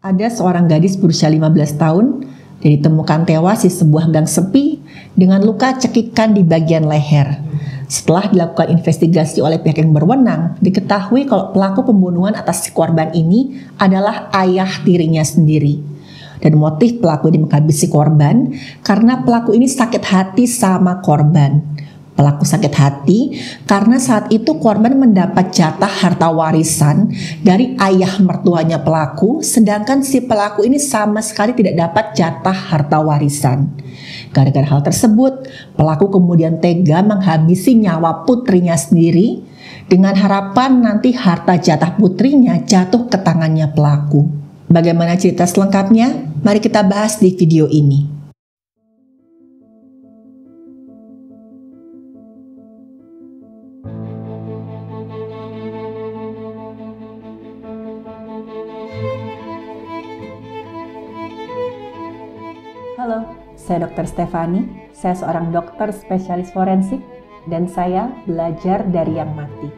Ada seorang gadis berusia 15 tahun yang ditemukan tewas di sebuah gang sepi dengan luka cekikan di bagian leher. Setelah dilakukan investigasi oleh pihak yang berwenang, diketahui kalau pelaku pembunuhan atas si korban ini adalah ayah tirinya sendiri. Dan motif pelaku ini menghabisi korban karena pelaku ini sakit hati sama korban. Pelaku sakit hati karena saat itu korban mendapat jatah harta warisan dari ayah mertuanya pelaku, sedangkan si pelaku ini sama sekali tidak dapat jatah harta warisan. Gara-gara hal tersebut, pelaku kemudian tega menghabisi nyawa putrinya sendiri dengan harapan nanti harta jatah putrinya jatuh ke tangannya pelaku. Bagaimana cerita selengkapnya? Mari kita bahas di video ini. Halo, saya Dr. Stefani. Saya seorang dokter spesialis forensik dan saya belajar dari yang mati.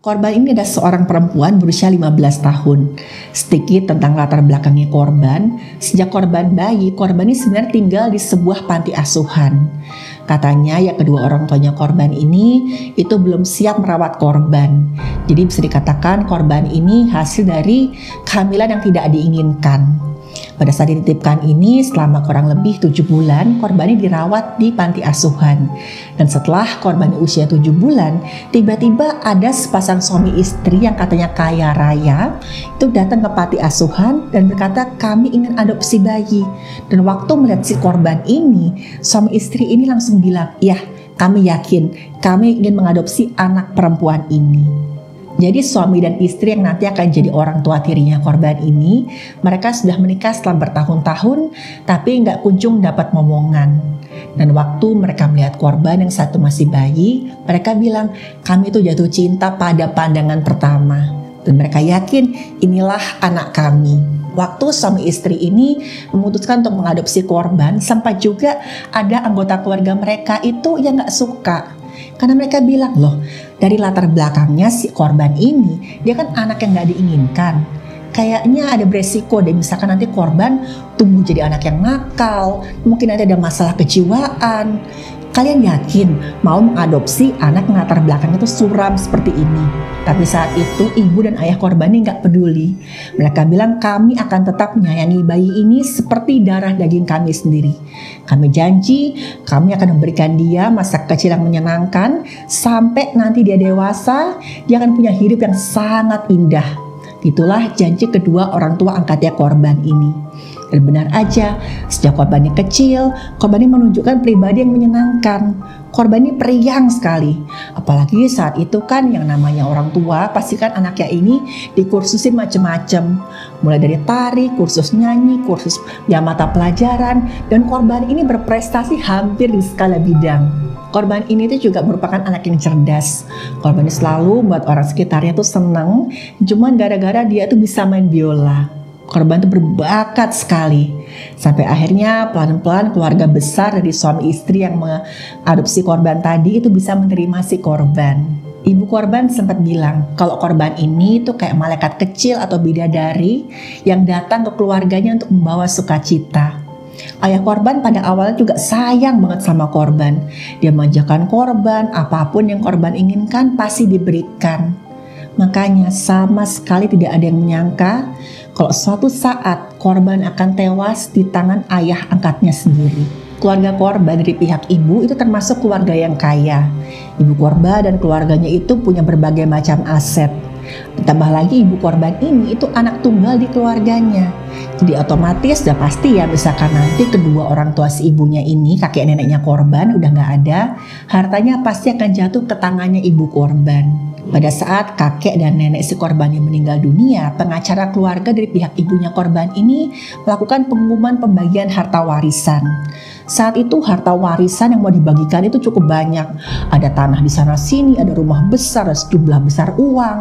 Korban ini adalah seorang perempuan berusia 15 tahun. Sedikit tentang latar belakangnya korban. Sejak korban bayi, korban ini sebenarnya tinggal di sebuah panti asuhan. Katanya ya kedua orang tuanya korban ini itu belum siap merawat korban. Jadi bisa dikatakan korban ini hasil dari kehamilan yang tidak diinginkan. Pada saat dititipkan ini selama kurang lebih 7 bulan korban ini dirawat di panti asuhan. Dan setelah korban usia 7 bulan, tiba-tiba ada sepasang suami istri yang katanya kaya raya itu datang ke panti asuhan dan berkata kami ingin adopsi bayi. Dan waktu melihat si korban ini, suami istri ini langsung bilang, ya kami yakin kami ingin mengadopsi anak perempuan ini. Jadi suami dan istri yang nanti akan jadi orang tua tirinya korban ini, mereka sudah menikah setelah bertahun-tahun tapi nggak kunjung dapat momongan. Dan waktu mereka melihat korban yang satu masih bayi, mereka bilang kami itu jatuh cinta pada pandangan pertama. Dan mereka yakin inilah anak kami. Waktu suami istri ini memutuskan untuk mengadopsi korban, sempat juga ada anggota keluarga mereka itu yang nggak suka. Karena mereka bilang, loh dari latar belakangnya si korban ini, dia kan anak yang gak diinginkan. Kayaknya ada beresiko deh, misalkan nanti korban tumbuh jadi anak yang nakal, mungkin nanti ada masalah kejiwaan. Kalian yakin mau mengadopsi anak yang latar belakangnya itu suram seperti ini? Tapi saat itu ibu dan ayah korban ini gak peduli. Mereka bilang kami akan tetap menyayangi bayi ini seperti darah daging kami sendiri. Kami janji kami akan memberikan dia masa kecil yang menyenangkan sampai nanti dia dewasa, dia akan punya hidup yang sangat indah. Itulah janji kedua orang tua angkatnya korban ini. Dan benar aja, sejak korban ini kecil, korban ini menunjukkan pribadi yang menyenangkan. Korban ini periang sekali. Apalagi saat itu kan yang namanya orang tua, pastikan anaknya ini dikursusin macam-macam. Mulai dari tari, kursus nyanyi, kursus mata pelajaran, dan korban ini berprestasi hampir di segala bidang. Korban ini tuh juga merupakan anak yang cerdas. Korban ini selalu membuat orang sekitarnya tuh senang, cuman gara-gara dia tuh bisa main biola. Korban itu berbakat sekali. Sampai akhirnya pelan-pelan keluarga besar dari suami istri yang mengadopsi korban tadi itu bisa menerima si korban. Ibu korban sempat bilang kalau korban ini tuh kayak malaikat kecil atau bidadari yang datang ke keluarganya untuk membawa sukacita. Ayah korban pada awalnya juga sayang banget sama korban. Dia memanjakan korban, apapun yang korban inginkan pasti diberikan. Makanya sama sekali tidak ada yang menyangka kalau suatu saat korban akan tewas di tangan ayah angkatnya sendiri. Keluarga korban dari pihak ibu itu termasuk keluarga yang kaya. Ibu korban dan keluarganya itu punya berbagai macam aset. Ditambah lagi ibu korban ini itu anak tunggal di keluarganya. Jadi otomatis udah pasti ya misalkan nanti kedua orang tua si ibunya ini, kakek neneknya korban udah gak ada, hartanya pasti akan jatuh ke tangannya ibu korban. Pada saat kakek dan nenek si korban yang meninggal dunia, pengacara keluarga dari pihak ibunya korban ini melakukan pengumuman pembagian harta warisan. Saat itu harta warisan yang mau dibagikan itu cukup banyak. Ada tanah di sana sini, ada rumah besar, sejumlah besar uang.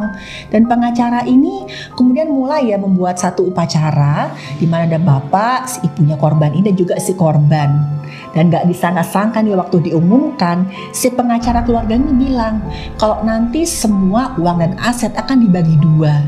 Dan pengacara ini kemudian mulai ya membuat satu upacara di mana ada bapak, si ibunya korban ini dan juga si korban. Dan gak disangka-sangka nih waktu diumumkan, si pengacara keluarga ini bilang kalau nanti semua uang dan aset akan dibagi dua.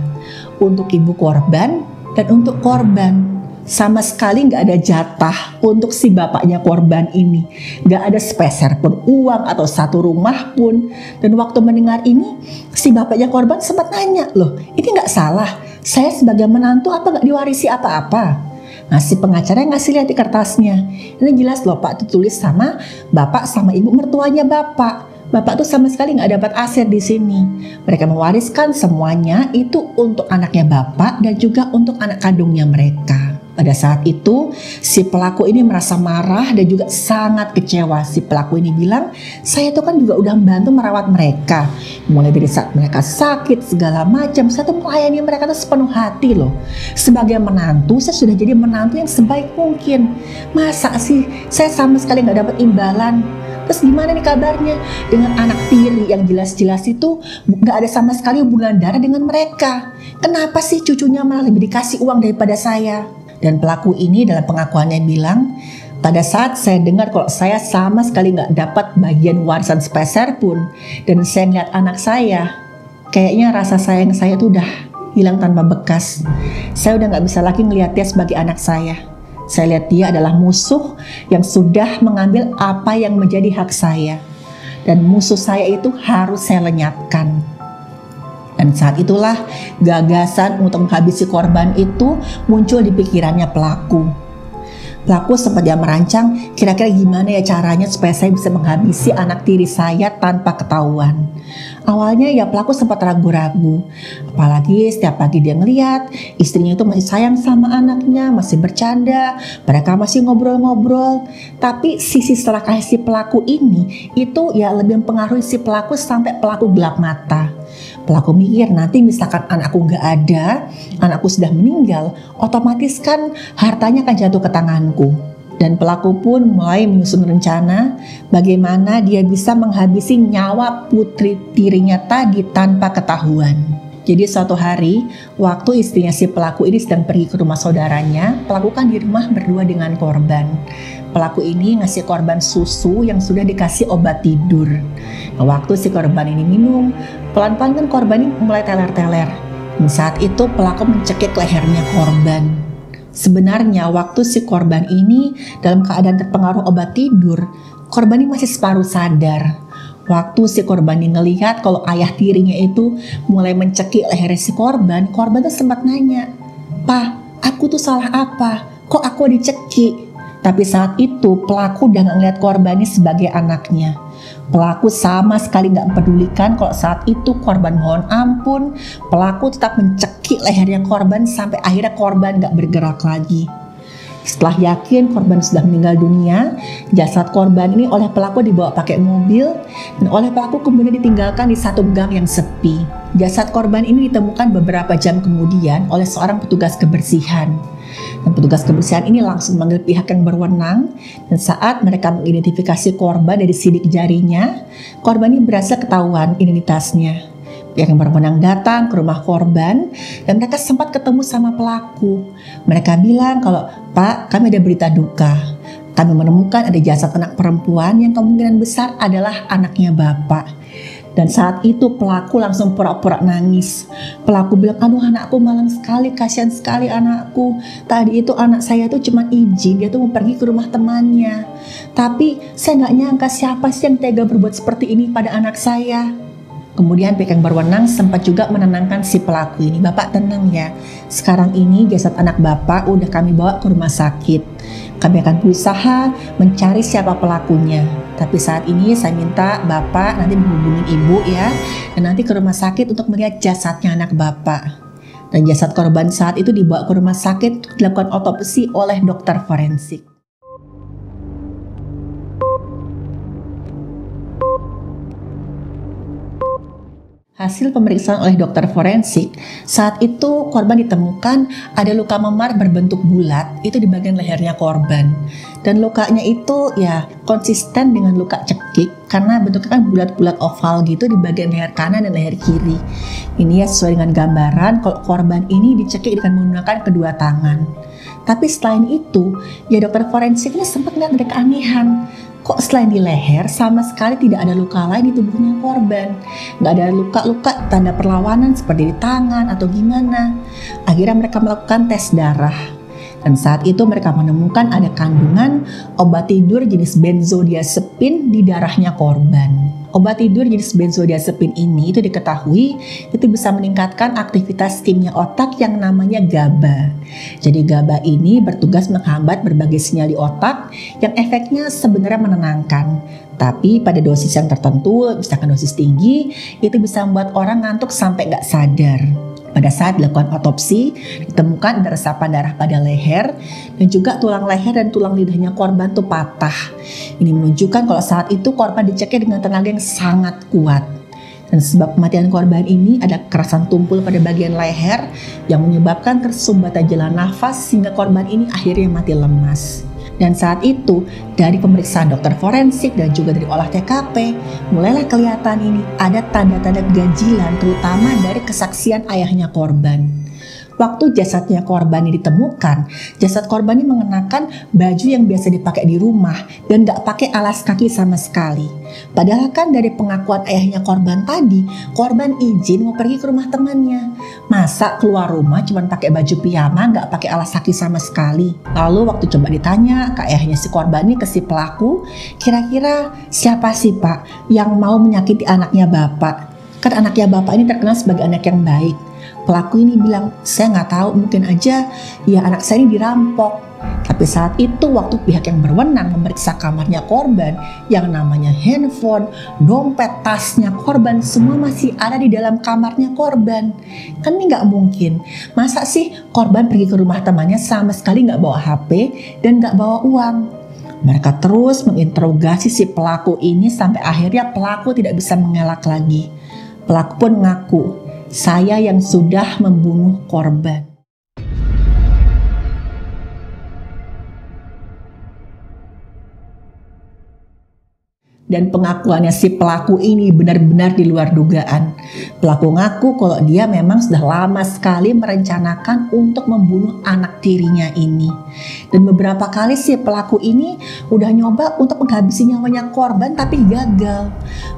Untuk ibu korban dan untuk korban. Sama sekali gak ada jatah untuk si bapaknya korban ini. Gak ada sepeser pun uang atau satu rumah pun. Dan waktu mendengar ini, si bapaknya korban sempat nanya, loh ini gak salah, saya sebagai menantu apa gak diwarisi apa-apa? Nah si pengacara ngasih lihat di kertasnya, ini jelas loh Pak, ditulis sama bapak sama ibu mertuanya bapak. Bapak tuh sama sekali nggak dapat aset di sini. Mereka mewariskan semuanya itu untuk anaknya bapak dan juga untuk anak kandungnya mereka. Pada saat itu si pelaku ini merasa marah dan juga sangat kecewa. Si pelaku ini bilang, saya tuh kan juga udah membantu merawat mereka. Mulai dari saat mereka sakit segala macam, saya tuh melayani mereka tuh sepenuh hati loh. Sebagai menantu, saya sudah jadi menantu yang sebaik mungkin. Masa sih saya sama sekali nggak dapat imbalan? Terus gimana nih kabarnya dengan anak tiri yang jelas-jelas itu gak ada sama sekali hubungan darah dengan mereka? Kenapa sih cucunya malah lebih dikasih uang daripada saya? Dan pelaku ini dalam pengakuannya bilang, pada saat saya dengar kalau saya sama sekali gak dapat bagian warisan sepeser pun, dan saya ngeliat anak saya, kayaknya rasa sayang saya tuh udah hilang tanpa bekas. Saya udah gak bisa lagi ngeliat dia sebagai anak saya. Saya lihat dia adalah musuh yang sudah mengambil apa yang menjadi hak saya. Dan musuh saya itu harus saya lenyapkan. Dan saat itulah gagasan untuk menghabisi korban itu muncul di pikirannya pelaku. Pelaku sempat dia merancang kira-kira gimana ya caranya supaya saya bisa menghabisi anak tiri saya tanpa ketahuan. Awalnya ya pelaku sempat ragu-ragu, apalagi setiap pagi dia ngeliat istrinya itu masih sayang sama anaknya, masih bercanda, mereka masih ngobrol-ngobrol. Tapi sisi serakah si pelaku ini itu ya lebih mempengaruhi si pelaku sampai pelaku gelap mata. Pelaku mikir nanti misalkan anakku gak ada, anakku sudah meninggal, otomatis kan hartanya akan jatuh ke tanganku. Dan pelaku pun mulai menyusun rencana bagaimana dia bisa menghabisi nyawa putri tirinya tadi tanpa ketahuan. Jadi suatu hari, waktu istrinya si pelaku ini sedang pergi ke rumah saudaranya, pelaku kan di rumah berdua dengan korban. Pelaku ini ngasih korban susu yang sudah dikasih obat tidur. Nah, waktu si korban ini minum, pelan-pelan kan korban ini mulai teler-teler. Dan saat itu pelaku mencekik lehernya korban. Sebenarnya waktu si korban ini dalam keadaan terpengaruh obat tidur, korban ini masih separuh sadar. Waktu si korban ini ngelihat kalau ayah tirinya itu mulai mencekik leher si korban, korban tuh sempat nanya, "Pak, aku tuh salah apa? Kok aku dicekik?" Tapi saat itu pelaku udah gak ngeliat korban ini sebagai anaknya. Pelaku sama sekali gak mempedulikan kalau saat itu korban mohon ampun. Pelaku tetap mencekik lehernya korban sampai akhirnya korban gak bergerak lagi. Setelah yakin korban sudah meninggal dunia, jasad korban ini oleh pelaku dibawa pakai mobil dan oleh pelaku kemudian ditinggalkan di satu gang yang sepi. Jasad korban ini ditemukan beberapa jam kemudian oleh seorang petugas kebersihan. Dan petugas kebersihan ini langsung memanggil pihak yang berwenang, dan saat mereka mengidentifikasi korban dari sidik jarinya, korban ini berhasil ketahuan identitasnya. Pihak yang berwenang datang ke rumah korban dan mereka sempat ketemu sama pelaku. Mereka bilang kalau, "Pak, kami ada berita duka. Kami menemukan ada jasad anak perempuan yang kemungkinan besar adalah anaknya Bapak." Dan saat itu pelaku langsung pura-pura nangis. Pelaku bilang, "Aduh anakku malang sekali, kasihan sekali anakku. Tadi itu anak saya tuh cuma izin, dia tuh mau pergi ke rumah temannya. Tapi saya gak nyangka siapa sih yang tega berbuat seperti ini pada anak saya." Kemudian pihak yang berwenang sempat juga menenangkan si pelaku ini. "Bapak tenang ya, sekarang ini jasad anak Bapak udah kami bawa ke rumah sakit. Kami akan berusaha mencari siapa pelakunya. Tapi saat ini saya minta Bapak nanti menghubungi Ibu ya, dan nanti ke rumah sakit untuk melihat jasadnya anak Bapak." Dan jasad korban saat itu dibawa ke rumah sakit dilakukan otopsi oleh dokter forensik. Hasil pemeriksaan oleh dokter forensik, saat itu korban ditemukan ada luka memar berbentuk bulat itu di bagian lehernya korban. Dan lukanya itu ya konsisten dengan luka cekik karena bentuknya kan bulat-bulat oval gitu di bagian leher kanan dan leher kiri. Ini ya sesuai dengan gambaran kalau korban ini dicekik dengan menggunakan kedua tangan. Tapi selain itu, ya dokter forensiknya sempat lihat ada keanehan. Kok selain di leher sama sekali tidak ada luka lain di tubuhnya korban. Nggak ada luka-luka tanda perlawanan seperti di tangan atau gimana. Akhirnya mereka melakukan tes darah. Dan saat itu mereka menemukan ada kandungan obat tidur jenis benzodiazepin di darahnya korban. Obat tidur jenis benzodiazepin ini itu diketahui itu bisa meningkatkan aktivitas kimia otak yang namanya GABA. Jadi GABA ini bertugas menghambat berbagai sinyal di otak yang efeknya sebenarnya menenangkan. Tapi pada dosis yang tertentu, misalkan dosis tinggi, itu bisa membuat orang ngantuk sampai nggak sadar. Pada saat dilakukan otopsi, ditemukan ada resapan darah pada leher dan juga tulang leher dan tulang lidahnya korban tuh patah. Ini menunjukkan kalau saat itu korban dicekik dengan tenaga yang sangat kuat. Dan sebab kematian korban ini ada kekerasan tumpul pada bagian leher yang menyebabkan tersumbatan jalan nafas sehingga korban ini akhirnya mati lemas. Dan saat itu dari pemeriksaan dokter forensik dan juga dari olah TKP mulailah kelihatan ini ada tanda-tanda keganjilan terutama dari kesaksian ayahnya korban. Waktu jasadnya korban ini ditemukan, jasad korban ini mengenakan baju yang biasa dipakai di rumah dan gak pakai alas kaki sama sekali. Padahal kan dari pengakuan ayahnya korban tadi, korban izin mau pergi ke rumah temannya. Masa keluar rumah cuma pakai baju piyama gak pakai alas kaki sama sekali. Lalu waktu coba ditanya ke ayahnya si korban ini, ke si pelaku, kira-kira siapa sih Pak yang mau menyakiti anaknya Bapak? Kan anaknya Bapak ini terkenal sebagai anak yang baik. Pelaku ini bilang, saya nggak tahu, mungkin aja ya anak saya ini dirampok. Tapi saat itu waktu pihak yang berwenang memeriksa kamarnya korban, yang namanya handphone, dompet, tasnya korban, semua masih ada di dalam kamarnya korban. Kan ini nggak mungkin. Masa sih korban pergi ke rumah temannya sama sekali nggak bawa HP dan nggak bawa uang? Mereka terus menginterogasi si pelaku ini sampai akhirnya pelaku tidak bisa mengelak lagi. Pelaku pun mengaku, saya yang sudah membunuh korban. Dan pengakuannya si pelaku ini benar-benar di luar dugaan. Pelaku ngaku kalau dia memang sudah lama sekali merencanakan untuk membunuh anak tirinya ini. Dan beberapa kali si pelaku ini udah nyoba untuk menghabisi nyawanya korban tapi gagal.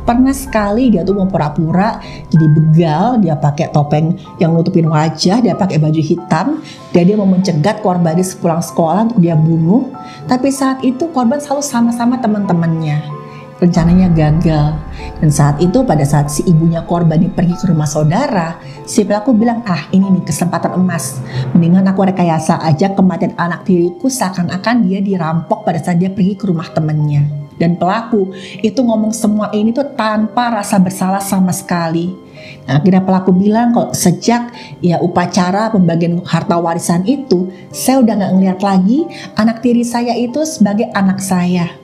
Pernah sekali dia tuh mau pura-pura jadi begal, dia pakai topeng yang nutupin wajah, dia pakai baju hitam, dan dia mau mencegat korban dia sepulang sekolah untuk dia bunuh. Tapi saat itu korban selalu sama-sama teman-temannya. Rencananya gagal. Dan saat itu pada saat si ibunya korban ini pergi ke rumah saudara, si pelaku bilang, ini nih kesempatan emas, mendingan aku rekayasa aja kematian anak tiriku seakan-akan dia dirampok pada saat dia pergi ke rumah temannya. Dan pelaku itu ngomong semua ini tuh tanpa rasa bersalah sama sekali. Nah, akhirnya pelaku bilang kalau sejak ya upacara pembagian harta warisan itu, saya udah gak ngeliat lagi anak tiri saya itu sebagai anak saya.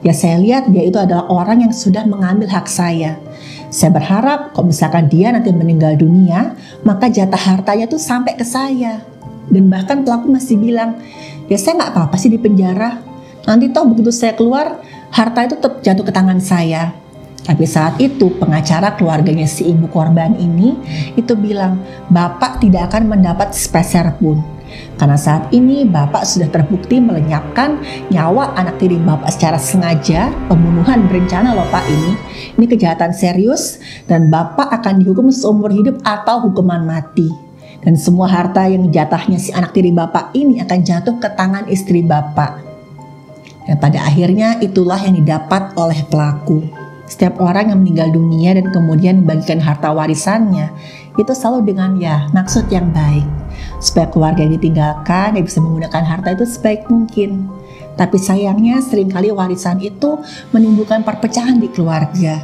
Ya saya lihat dia itu adalah orang yang sudah mengambil hak saya. Saya berharap kalau misalkan dia nanti meninggal dunia, maka jatah hartanya tuh sampai ke saya. Dan bahkan pelaku masih bilang, ya saya gak apa-apa sih di penjara. Nanti toh begitu saya keluar, harta itu tetap jatuh ke tangan saya. Tapi saat itu pengacara keluarganya si ibu korban ini itu bilang, Bapak tidak akan mendapat sepeser pun. Karena saat ini Bapak sudah terbukti melenyapkan nyawa anak tiri Bapak secara sengaja, pembunuhan berencana loh Pak ini. Ini kejahatan serius dan Bapak akan dihukum seumur hidup atau hukuman mati. Dan semua harta yang jatahnya si anak tiri Bapak ini akan jatuh ke tangan istri Bapak. Dan pada akhirnya itulah yang didapat oleh pelaku. Setiap orang yang meninggal dunia dan kemudian membagikan harta warisannya itu selalu dengan maksud yang baik, supaya keluarga yang ditinggalkan bisa menggunakan harta itu sebaik mungkin. Tapi sayangnya seringkali warisan itu menimbulkan perpecahan di keluarga.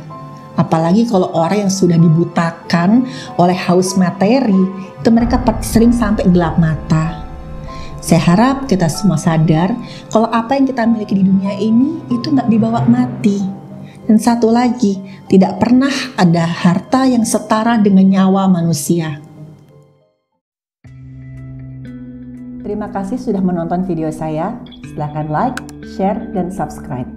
Apalagi kalau orang yang sudah dibutakan oleh haus materi, itu mereka sering sampai gelap mata. Saya harap kita semua sadar kalau apa yang kita miliki di dunia ini itu nggak dibawa mati. Dan satu lagi, tidak pernah ada harta yang setara dengan nyawa manusia. Terima kasih sudah menonton video saya. Silahkan like, share, dan subscribe.